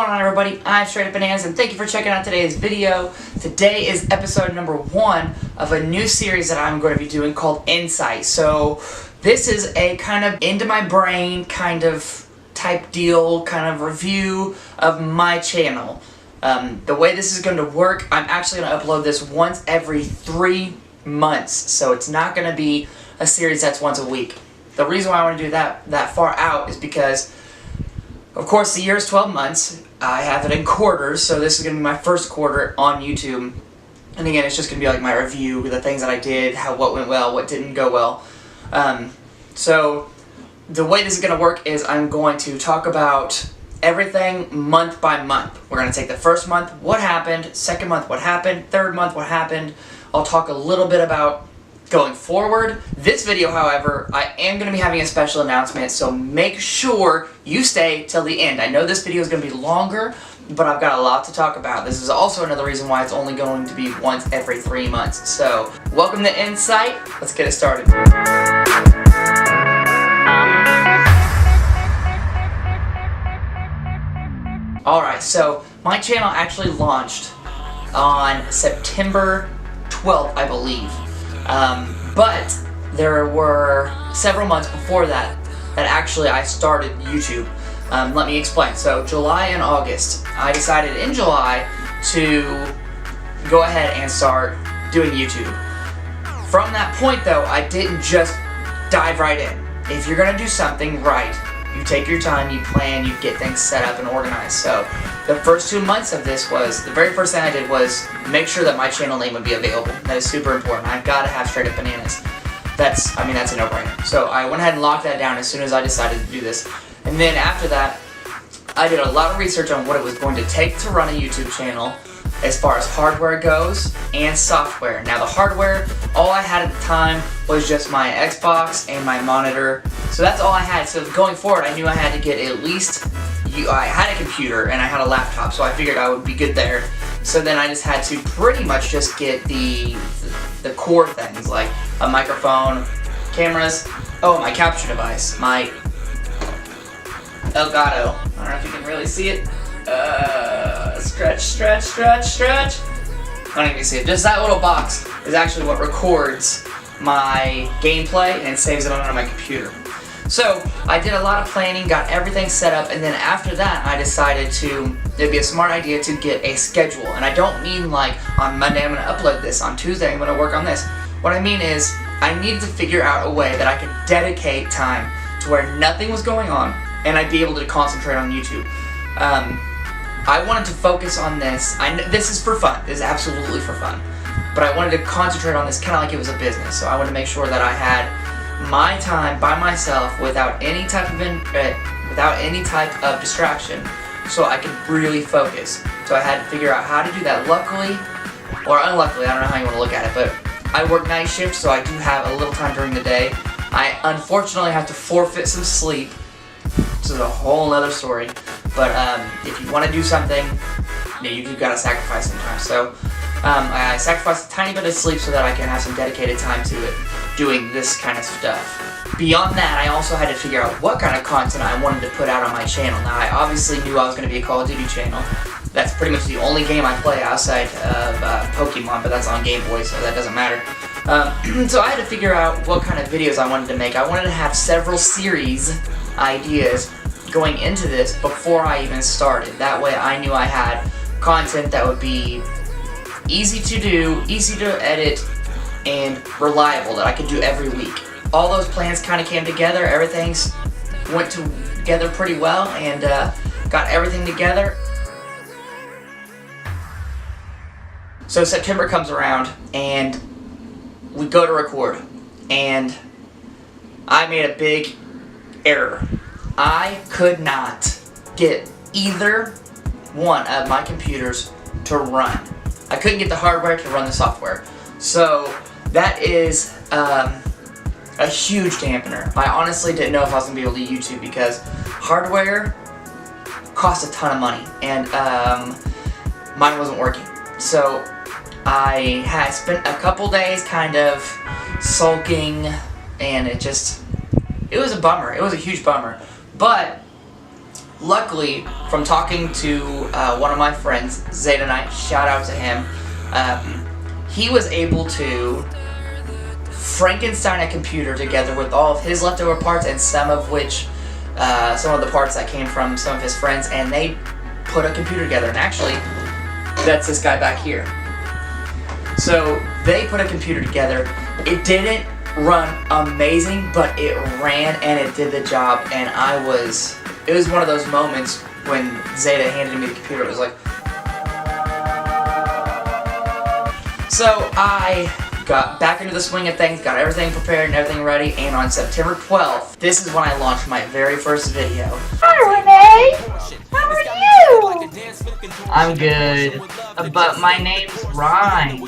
going on, everybody? I'm Str8UpBananas, and thank you for checking out today's video. Today is episode number 1 of a new series that I'm going to be doing called Insight. So this is a kind of into my brain kind of type deal, kind of review of my channel. The way this is going to work, I'm actually going to upload this once every 3 months. So it's not going to be a series that's once a week. The reason why I want to do that far out is because, of course, the year is 12 months. I have it in quarters, so this is going to be my first quarter on YouTube. And again, it's just going to be like my review, the things that I did, what went well, what didn't go well. So the way this is going to work is I'm going to talk about everything month by month. We're going to take the first month, what happened, second month, what happened, third month, what happened. I'll talk a little bit about going forward. This video, however, I am going to be having a special announcement, so make sure you stay till the end. I know this video is going to be longer, but I've got a lot to talk about. This is also another reason why it's only going to be once every 3 months. So, welcome to Insight. Let's get it started. Alright, so my channel actually launched on September 12th, I believe. But there were several months before that actually I started YouTube. Let me explain. So July and August, I decided in July to go ahead and start doing YouTube. From that point though, I didn't just dive right in. If you're going to do something right, you take your time, you plan, you get things set up and organized. So the first 2 months of this was, the very first thing I did was make sure that my channel name would be available. That is super important. I've got to have Str8UpBananas. That's a no-brainer. So I went ahead and locked that down as soon as I decided to do this. And then after that, I did a lot of research on what it was going to take to run a YouTube channel as far as hardware goes and software. Now the hardware, all I had at the time was just my Xbox and my monitor. So that's all I had. So going forward, I knew I had to get at least, I had a computer and I had a laptop, so I figured I would be good there. So then I just had to pretty much just get the core things, like a microphone, cameras, my capture device, my Elgato. I don't know if you can really see it. Stretch. I don't even see it. Just that little box is actually what records my gameplay and saves it on my computer. So I did a lot of planning, got everything set up, and then after that I decided it'd be a smart idea to get a schedule. And I don't mean like on Monday I'm going to upload this, on Tuesday I'm going to work on this. What I mean is I needed to figure out a way that I could dedicate time to where nothing was going on and I'd be able to concentrate on YouTube. I wanted to focus on this. This is for fun. This is absolutely for fun. But I wanted to concentrate on this kind of like it was a business. So I wanted to make sure that I had my time by myself without any type of distraction, so I could really focus. So I had to figure out how to do that. Luckily, or unluckily, I don't know how you want to look at it, but I work night shift, so I do have a little time during the day. I unfortunately have to forfeit some sleep. This is a whole other story. But if you want to do something, you've got to sacrifice some time. So I sacrificed a tiny bit of sleep so that I can have some dedicated time to it, doing this kind of stuff. Beyond that, I also had to figure out what kind of content I wanted to put out on my channel. Now, I obviously knew I was going to be a Call of Duty channel. That's pretty much the only game I play outside of Pokemon, but that's on Game Boy, so that doesn't matter. So I had to figure out what kind of videos I wanted to make. I wanted to have several series ideas going into this before I even started. That way I knew I had content that would be easy to do, easy to edit, and reliable, that I could do every week. All those plans kind of came together. Everything went together pretty well, and got everything together. So September comes around and we go to record, and I made a big error. I could not get either one of my computers to run. I couldn't get the hardware to run the software. So that is a huge dampener. I honestly didn't know if I was going to be able to YouTube because hardware costs a ton of money, and mine wasn't working. So I had spent a couple days kind of sulking, and it was a bummer. It was a huge bummer. But luckily, from talking to one of my friends, Zeta Knight, shout out to him, he was able to Frankenstein a computer together with all of his leftover parts and some of the parts that came from some of his friends, and they put a computer together. And actually, that's this guy back here. So they put a computer together. It didn't run amazing, but it ran and it did the job. And it was one of those moments when Zeta handed me the computer. It was like, so I got back into the swing of things, got everything prepared and everything ready, and on September 12th, this is when I launched my very first video. Hi Renee! How are you? I'm good, but my name's Ryan.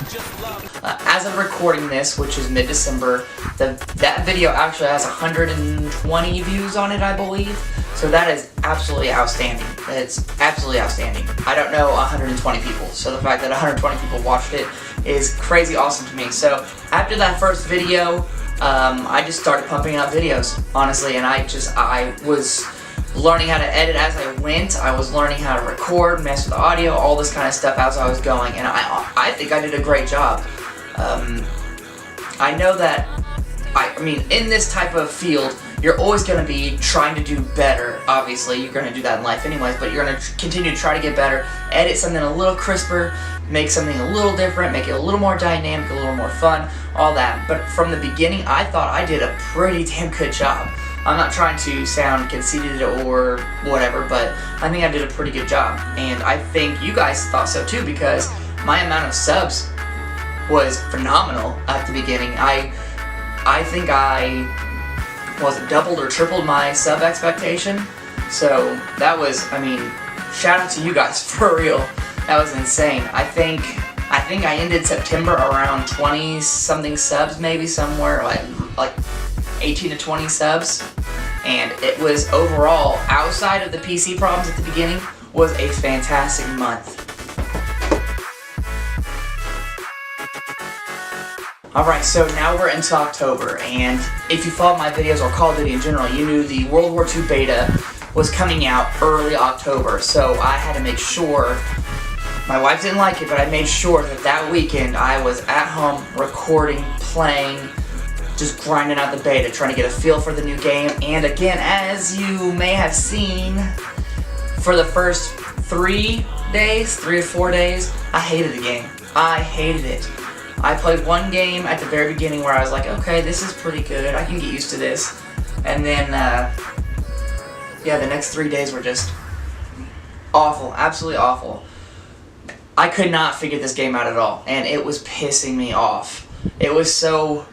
As of recording this, which is mid-December, that video actually has 120 views on it, I believe. So that is absolutely outstanding. It's absolutely outstanding. I don't know 120 people, so the fact that 120 people watched it is crazy awesome to me. So after that first video, I just started pumping out videos, honestly, and I was learning how to edit as I went. I was learning how to record, mess with audio, all this kind of stuff as I was going, and I think I did a great job. I know that, I mean, in this type of field, you're always going to be trying to do better. Obviously, you're going to do that in life anyways, but you're going to continue to try to get better, edit something a little crisper, make something a little different, make it a little more dynamic, a little more fun, all that. But from the beginning, I thought I did a pretty damn good job. I'm not trying to sound conceited or whatever, but I think I did a pretty good job. And I think you guys thought so too, because my amount of subs was phenomenal at the beginning. I think I doubled or tripled my sub expectation. So that was, I mean, shout out to you guys for real. That was insane. I think I ended September around 20 something subs, maybe somewhere like 18 to 20 subs. And it was overall, outside of the PC problems at the beginning, was a fantastic month. Alright, so now we're into October, and if you followed my videos or Call of Duty in general, you knew the World War II beta was coming out early October, so I had to make sure, my wife didn't like it, but I made sure that weekend I was at home recording, playing, just grinding out the beta, trying to get a feel for the new game. And again, as you may have seen, for the first 3 or 4 days, I hated the game. I hated it. I played one game at the very beginning where I was like, okay, this is pretty good, I can get used to this. And then, yeah, the next 3 days were just awful, absolutely awful. I could not figure this game out at all, and it was pissing me off. It was so,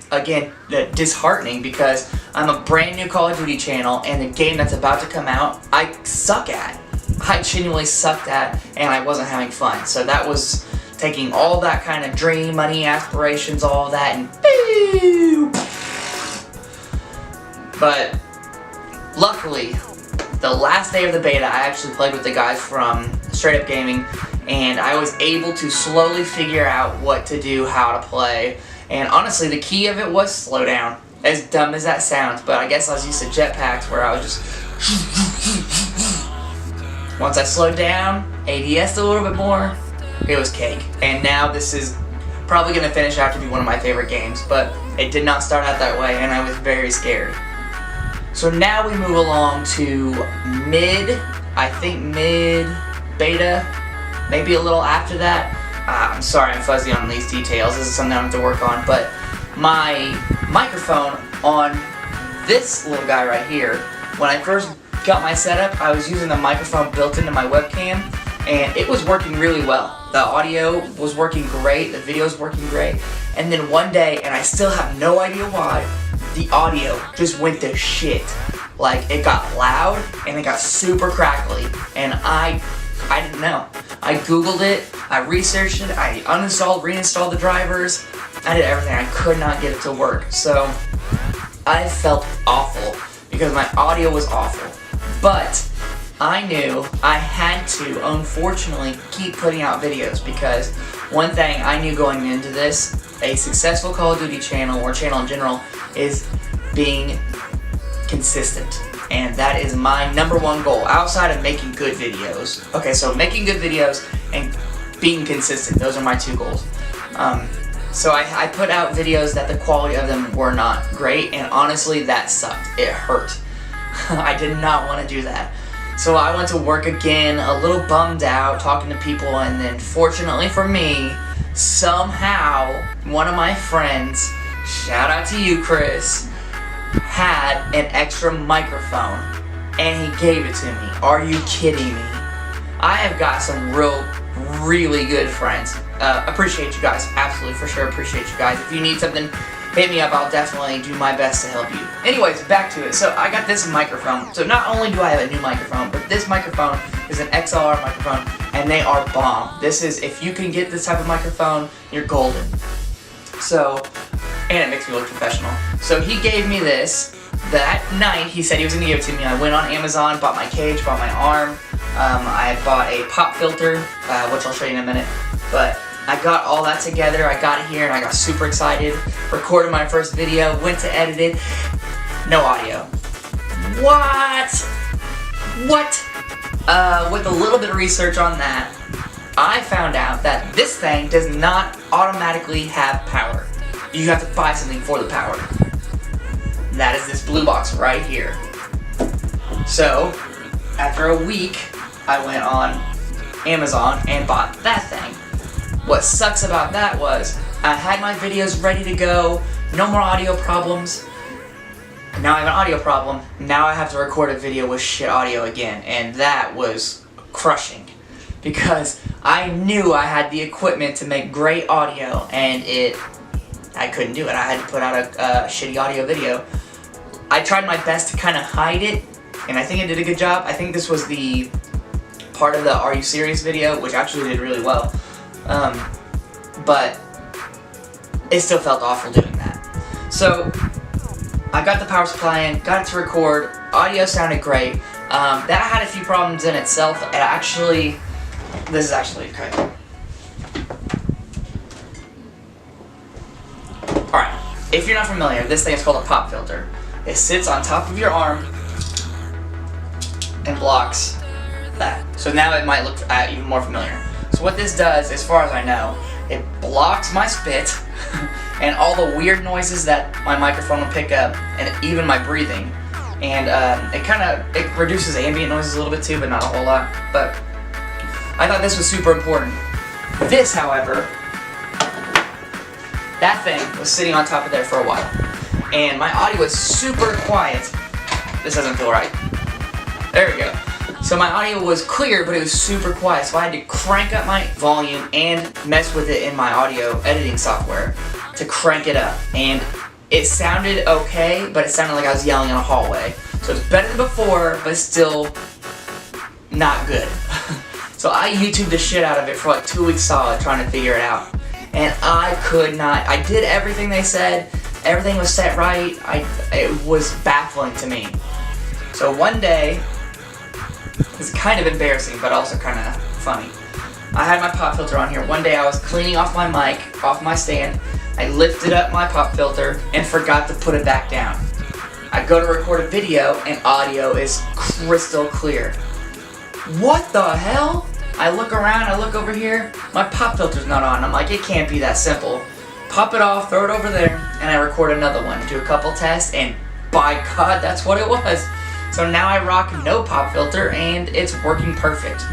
again, disheartening, because I'm a brand new Call of Duty channel, and the game that's about to come out, I suck at. I genuinely sucked at, and I wasn't having fun. So that was taking all that kind of dream, money, aspirations, all of that, and boom! But luckily, the last day of the beta, I actually played with the guys from Straight Up Gaming, and I was able to slowly figure out what to do, how to play. And honestly, the key of it was slow down. As dumb as that sounds, but I guess I was used to jetpacks where I was just... Once I slowed down, ADS'd a little bit more, it was cake. And now this is probably going to finish out to be one of my favorite games, but it did not start out that way, and I was very scared. So now we move along to I think mid beta, maybe a little after that. I'm sorry, I'm fuzzy on these details. This is something I have to work on, but my microphone on this little guy right here, when I first got my setup, I was using the microphone built into my webcam, and it was working really well. The audio was working great, the video was working great, and then one day, and I still have no idea why, the audio just went to shit. Like, it got loud, and it got super crackly, and I didn't know. I googled it, I researched it, I uninstalled, reinstalled the drivers, I did everything. I could not get it to work, so I felt awful because my audio was awful. But I knew I had to, unfortunately, keep putting out videos, because one thing I knew going into this, a successful Call of Duty channel, or channel in general, is being consistent. and that is my #1 goal outside of making good videos. Okay, so making good videos and being consistent, those are my 2 goals. So I put out videos that the quality of them were not great, and honestly that sucked. It hurt. I did not want to do that. So I went to work again, a little bummed out, talking to people, and then fortunately for me, somehow one of my friends, shout out to you Chris, had an extra microphone and he gave it to me. Are you kidding me? I have got some really good friends. Appreciate you guys, absolutely, for sure appreciate you guys. If you need something, hit me up, I'll definitely do my best to help you. Anyways, back to it. So I got this microphone. So not only do I have a new microphone, but this microphone is an XLR microphone, and they are bomb. This is, if you can get this type of microphone, you're golden. So, and it makes me look professional. So he gave me this. That night, he said he was going to give it to me. I went on Amazon, bought my cage, bought my arm. I bought a pop filter, which I'll show you in a minute. But I got all that together, I got it here, and I got super excited. Recorded my first video, went to edit it. No audio. What? With a little bit of research on that, I found out that this thing does not automatically have power. You have to buy something for the power. That is this blue box right here. So, after a week, I went on Amazon and bought that thing. What sucks about that was, I had my videos ready to go, no more audio problems. Now I have an audio problem, now I have to record a video with shit audio again, and that was crushing. Because I knew I had the equipment to make great audio, and I couldn't do it. I had to put out a shitty audio video. I tried my best to kind of hide it, and I think I did a good job. I think this was the part of the Are You Serious video, which actually did really well. But it still felt awful doing that. So I got the power supply in, got it to record, audio sounded great. That had a few problems in itself. This is actually okay. Alright, if you're not familiar, this thing is called a pop filter. It sits on top of your arm and blocks that. So now it might look even more familiar. So what this does, as far as I know, it blocks my spit and all the weird noises that my microphone will pick up, and even my breathing. And it reduces ambient noises a little bit too, but not a whole lot. But I thought this was super important. This, however, that thing was sitting on top of there for a while, and my audio was super quiet. This doesn't feel right. There we go. So my audio was clear, but it was super quiet, so I had to crank up my volume and mess with it in my audio editing software to crank it up. And it sounded okay, but it sounded like I was yelling in a hallway. So it's better than before, but still not good. So I YouTubed the shit out of it for like 2 weeks solid trying to figure it out. And I could not. I did everything they said. Everything was set right. It was baffling to me. So one day, it's kind of embarrassing, but also kind of funny. I had my pop filter on here. One day I was cleaning off my mic, off my stand. I lifted up my pop filter and forgot to put it back down. I go to record a video and audio is crystal clear. What the hell? I look around, I look over here, my pop filter's not on. I'm like, it can't be that simple. Pop it off, throw it over there, and I record another one. Do a couple tests, and by God, that's what it was. So now I rock no pop filter, and it's working perfect.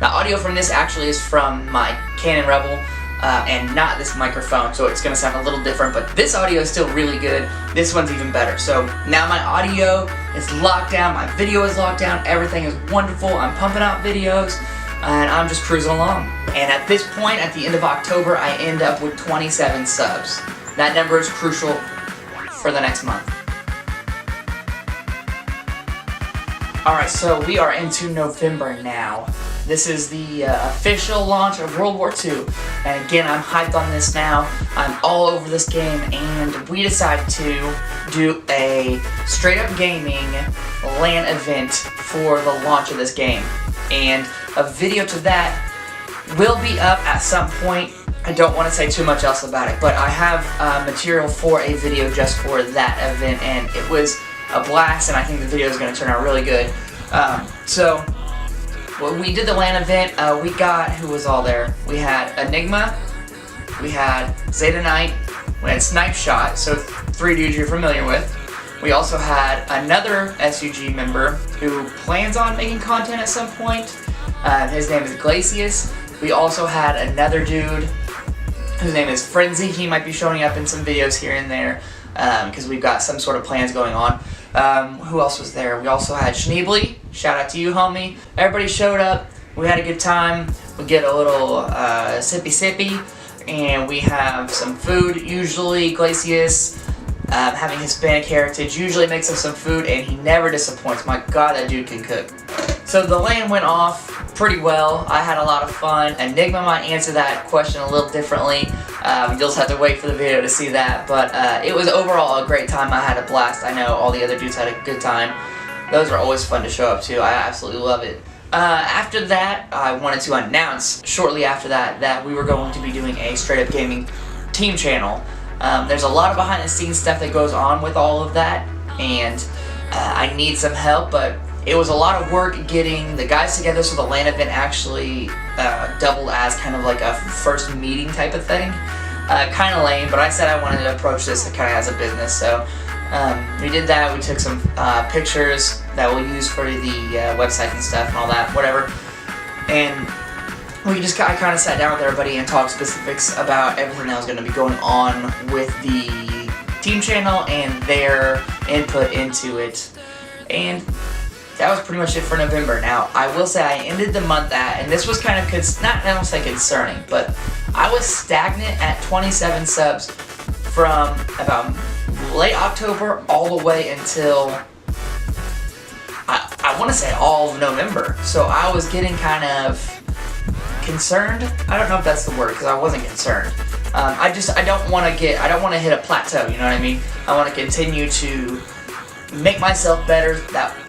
The audio from this actually is from my Canon Rebel, and not this microphone, so it's going to sound a little different, but this audio is still really good. This one's even better. So now my audio is locked down, my video is locked down, everything is wonderful. I'm pumping out videos, and I'm just cruising along. And at this point, at the end of October, I end up with 27 subs. That number is crucial for the next month. Alright, so we are into November now. This is the official launch of World War II, and again, I'm hyped on this now. I'm all over this game, and we decided to do a straight up gaming LAN event for the launch of this game. And a video to that will be up at some point. I don't want to say too much else about it, but I have material for a video just for that event, and it was a blast, and I think the video is going to turn out really good. So when we did the LAN event, we got, who was all there? We had Enigma, we had Zeta Knight, we had Snipe Shot, so 3 dudes you're familiar with. We also had another SUG member who plans on making content at some point. His name is Glacius. We also had another dude whose name is Frenzy. He might be showing up in some videos here and there because we've got some sort of plans going on. Who else was there? We also had Schneebly. Shout out to you, homie. Everybody showed up. We had a good time. We get a little sippy, and we have some food. Usually, Glacius, having Hispanic heritage, usually makes us some food, and he never disappoints. My God, that dude can cook. So the LAN went off pretty well. I had a lot of fun. Enigma might answer that question a little differently. You'll just have to wait for the video to see that. But it was overall a great time. I had a blast. I know all the other dudes had a good time. Those are always fun to show up to. I absolutely love it. After that, I wanted to announce shortly after that we were going to be doing a Straight Up Gaming team channel. There's a lot of behind the scenes stuff that goes on with all of that, and I need some help, but it was a lot of work getting the guys together, so the LAN event actually doubled as kind of like a first meeting type of thing. Kind of lame, but I said I wanted to approach this kind of as a business, so we did that. We took some pictures that we'll use for the website and stuff and all that, whatever. And I kind of sat down with everybody and talked specifics about everything that was going to be going on with the team channel and their input into it. And that was pretty much it for November. Now, I will say I ended the month and this was kind of, I don't say concerning, but I was stagnant at 27 subs from about late October all the way until, I want to say all of November. So I was getting kind of concerned. I don't know if that's the word, because I wasn't concerned. I don't want to hit a plateau, you know what I mean? I want to continue to make myself better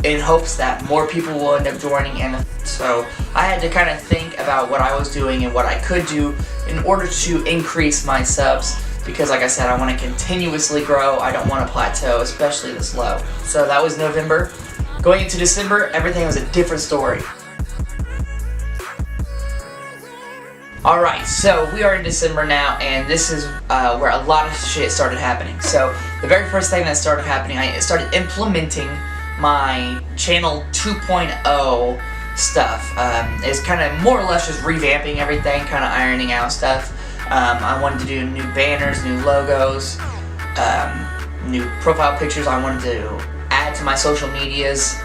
in hopes that more people will end up joining, and so I had to kind of think about what I was doing and what I could do in order to increase my subs, because like I said, I want to continuously grow. I don't want to plateau, especially this low. So that was November. Going into December, everything was a different story. Alright, so we are in December now, and this is where a lot of shit started happening. So, the very first thing that started happening, I started implementing my channel 2.0 stuff. It's kind of more or less just revamping everything, kind of ironing out stuff. I wanted to do new banners, new logos, new profile pictures. I wanted to add to my social medias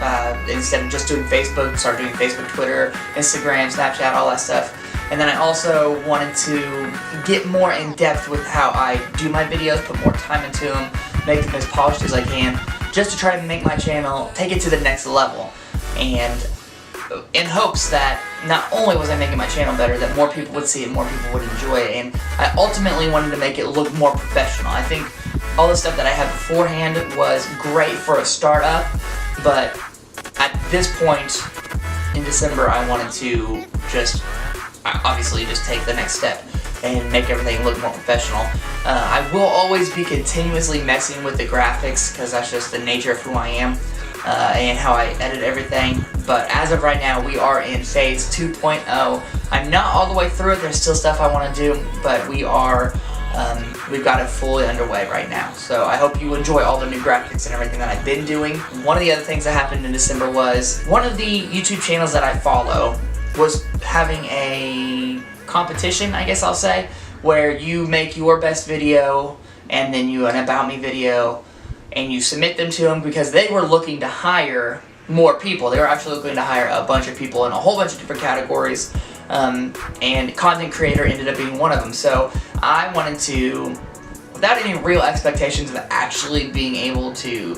instead of just doing Facebook, start doing Facebook, Twitter, Instagram, Snapchat, all that stuff. And then I also wanted to get more in depth with how I do my videos, put more time into them, make them as polished as I can, just to try to make my channel, take it to the next level. And in hopes that not only was I making my channel better, that more people would see it, more people would enjoy it, and I ultimately wanted to make it look more professional. I think all the stuff that I had beforehand was great for a startup, but at this point in December I wanted to obviously just take the next step and make everything look more professional. I will always be continuously messing with the graphics because that's just the nature of who I am and how I edit everything. But as of right now, we are in phase 2.0. I'm not all the way through it. There's still stuff I want to do, but we've got it fully underway right now. So I hope you enjoy all the new graphics and everything that I've been doing. One of the other things that happened in December was one of the YouTube channels that I follow was having a competition, I guess I'll say, where you make your best video and then an About Me video and you submit them to them because they were looking to hire more people. They were actually looking to hire a bunch of people in a whole bunch of different categories, and content creator ended up being one of them. So I wanted to, without any real expectations of actually being able to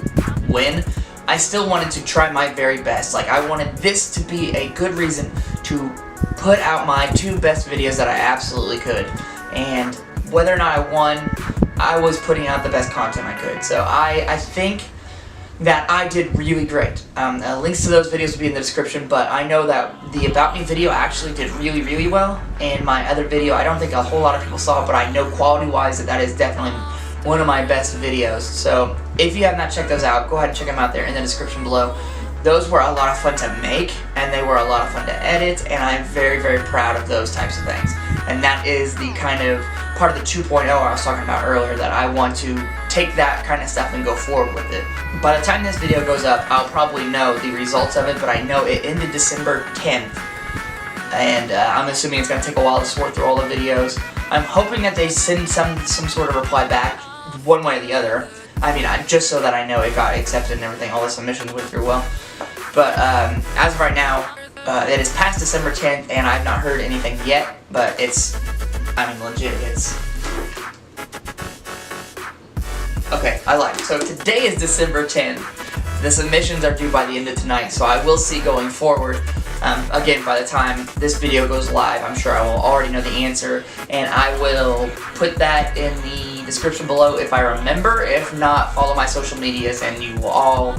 win, I still wanted to try my very best. Like, I wanted this to be a good reason to put out my 2 best videos that I absolutely could. And whether or not I won, I was putting out the best content I could. So I think that I did really great. Links to those videos will be in the description, but I know that the About Me video actually did really, really well. And my other video, I don't think a whole lot of people saw it, but I know quality-wise that is definitely one of my best videos. So if you have not checked those out, go ahead and check them out there in the description below. Those were a lot of fun to make, and they were a lot of fun to edit, and I'm very, very proud of those types of things. And that is the kind of part of the 2.0 I was talking about earlier, that I want to take that kind of stuff and go forward with it. By the time this video goes up, I'll probably know the results of it, but I know it ended December 10th. And I'm assuming it's going to take a while to sort through all the videos. I'm hoping that they send some sort of reply back, one way or the other. I mean, just so that I know it got accepted and everything, all the submissions went through well. But as of right now, it is past December 10th, and I've not heard anything yet, but it's, I mean, legit, it's... Okay, I lied. So today is December 10th. The submissions are due by the end of tonight, so I will see going forward. Again, by the time this video goes live, I'm sure I will already know the answer, and I will put that in the description below if I remember. If not, follow my social medias, and you will all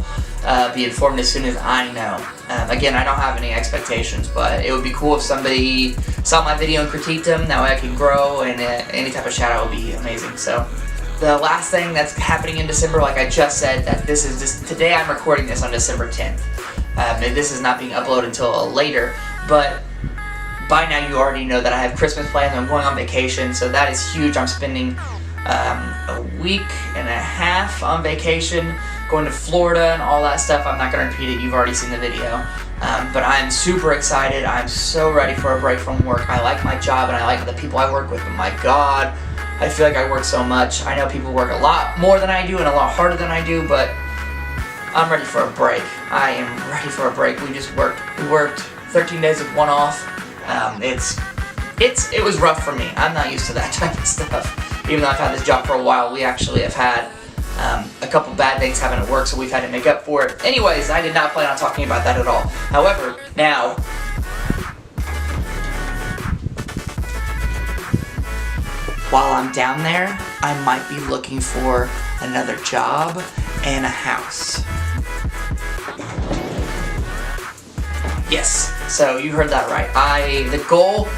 be informed as soon as I know. Again, I don't have any expectations, but it would be cool if somebody saw my video and critiqued them. That way I can grow, and any type of shout out would be amazing. So the last thing that's happening in December, like I just said, that this is just today. I'm recording this on December 10th. And this is not being uploaded until later, but by now you already know that I have Christmas plans. I'm going on vacation, so that is huge. I'm spending a week and a half on vacation, going to Florida and all that stuff. I'm not going to repeat it. You've already seen the video. But I'm super excited. I'm so ready for a break from work. I like my job, and I like the people I work with. Oh my God, I feel like I work so much. I know people work a lot more than I do and a lot harder than I do, but I'm ready for a break. I am ready for a break. We worked 13 days with one off. It was rough for me. I'm not used to that type of stuff. Even though I've had this job for a while, we actually have had a couple bad things happen at work, so we've had to make up for it. Anyways, I did not plan on talking about that at all. However, now, while I'm down there, I might be looking for another job and a house. Yes, so you heard that right. The goal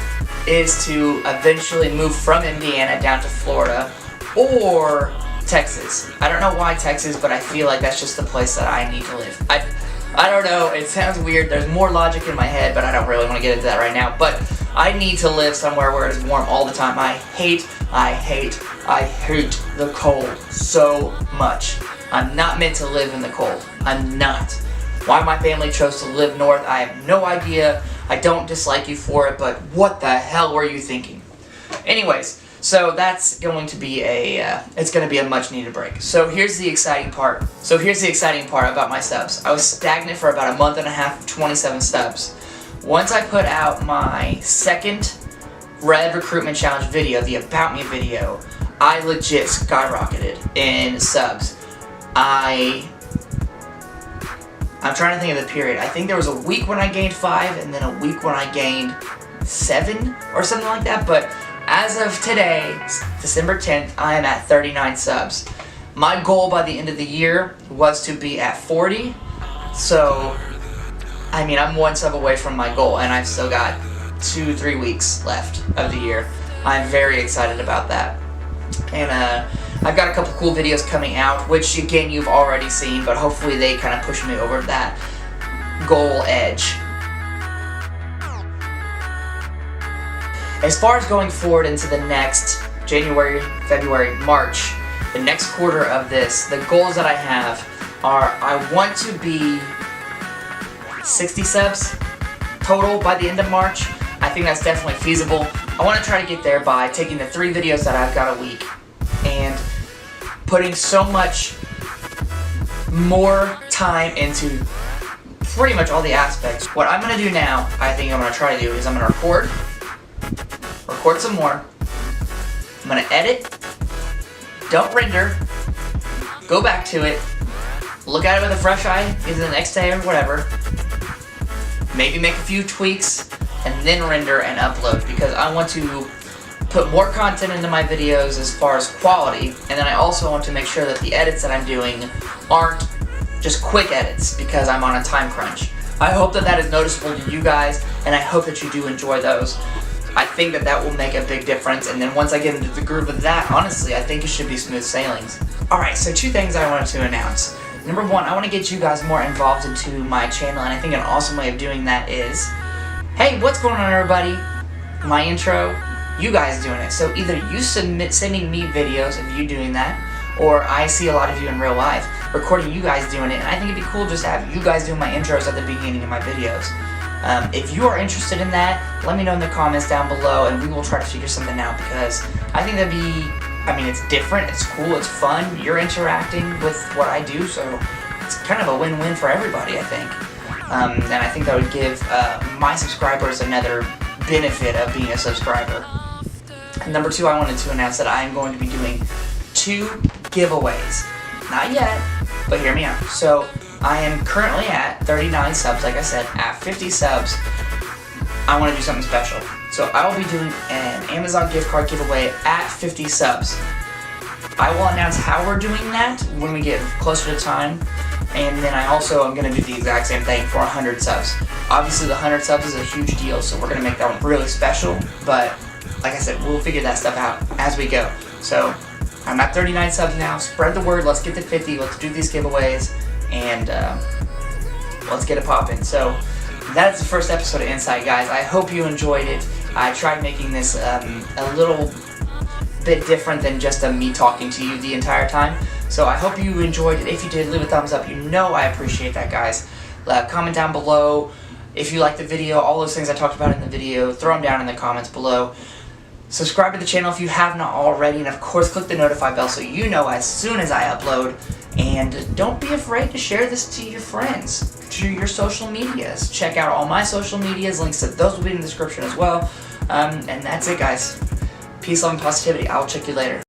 is to eventually move from Indiana down to Florida or Texas. I don't know why Texas, but I feel like that's just the place that I need to live. I don't know, it sounds weird. There's more logic in my head, but I don't really want to get into that right now. But I need to live somewhere where it's warm all the time. I hate the cold so much. I'm not meant to live in the cold. I'm not. Why my family chose to live north, I have no idea. I don't dislike you for it, but what the hell were you thinking? Anyways, so that's going to be it's going to be a much needed break. So here's the exciting part. About my subs. I was stagnant for about a month and a half, 27 subs. Once I put out my second Red Recruitment Challenge video, the About Me video, I legit skyrocketed in subs. I'm trying to think of the period. I think there was a week when I gained 5, and then a week when I gained 7, or something like that. But as of today, December 10th, I am at 39 subs. My goal by the end of the year was to be at 40. So, I mean, I'm 1 sub away from my goal, and I've still got 2-3 weeks left of the year. I'm very excited about that. And I've got a couple cool videos coming out, which again you've already seen, but hopefully they kind of push me over that goal edge. As far as going forward into the next January, February, March, the next quarter of this, the goals that I have are I want to be 60 subs total by the end of March. I think that's definitely feasible. I want to try to get there by taking the 3 videos that I've got a week and putting so much more time into pretty much all the aspects. What I'm going to do now, I think I'm going to try to do, is I'm going to record some more. I'm going to edit, don't render, go back to it, look at it with a fresh eye, either the next day or whatever, maybe make a few tweaks, and then render and upload, because I want to put more content into my videos as far as quality, and then I also want to make sure that the edits that I'm doing aren't just quick edits, because I'm on a time crunch. I hope that that is noticeable to you guys, and I hope that you do enjoy those. I think that will make a big difference, and then once I get into the groove of that, honestly, I think it should be smooth sailings. Alright, so 2 things I wanted to announce. Number 1, I want to get you guys more involved into my channel, and I think an awesome way of doing that is, hey, what's going on, everybody? My intro, you guys doing it. So either you sending me videos of you doing that, or I see a lot of you in real life recording you guys doing it, and I think it'd be cool just to have you guys doing my intros at the beginning of my videos. If you are interested in that, let me know in the comments down below, and we will try to figure something out, because I think that'd be, I mean, it's different, it's cool, it's fun, you're interacting with what I do, so it's kind of a win-win for everybody, I think. And I think that would give my subscribers another benefit of being a subscriber. And number 2, I wanted to announce that I am going to be doing 2 giveaways. Not yet, but hear me out. So, I am currently at 39 subs, like I said. At 50 subs, I want to do something special. So I will be doing an Amazon gift card giveaway at 50 subs. I will announce how we're doing that when we get closer to time. And then I also am going to do the exact same thing for 100 subs. Obviously the 100 subs is a huge deal, so we're going to make that one really special. But, like I said, we'll figure that stuff out as we go. So, I'm at 39 subs now. Spread the word. Let's get to 50. Let's do these giveaways. And let's get it popping. So that's the first episode of Insight, guys. I hope you enjoyed it. I tried making this a little bit different than just me talking to you the entire time. So I hope you enjoyed it. If you did, leave a thumbs up. You know I appreciate that, guys. Comment down below if you liked the video. All those things I talked about in the video, throw them down in the comments below. Subscribe to the channel if you have not already, and of course click the notify bell so you know as soon as I upload. And don't be afraid to share this to your friends, to your social medias. Check out all my social medias, links to those will be in the description as well. And that's it, guys. Peace, love, and positivity. I'll check you later.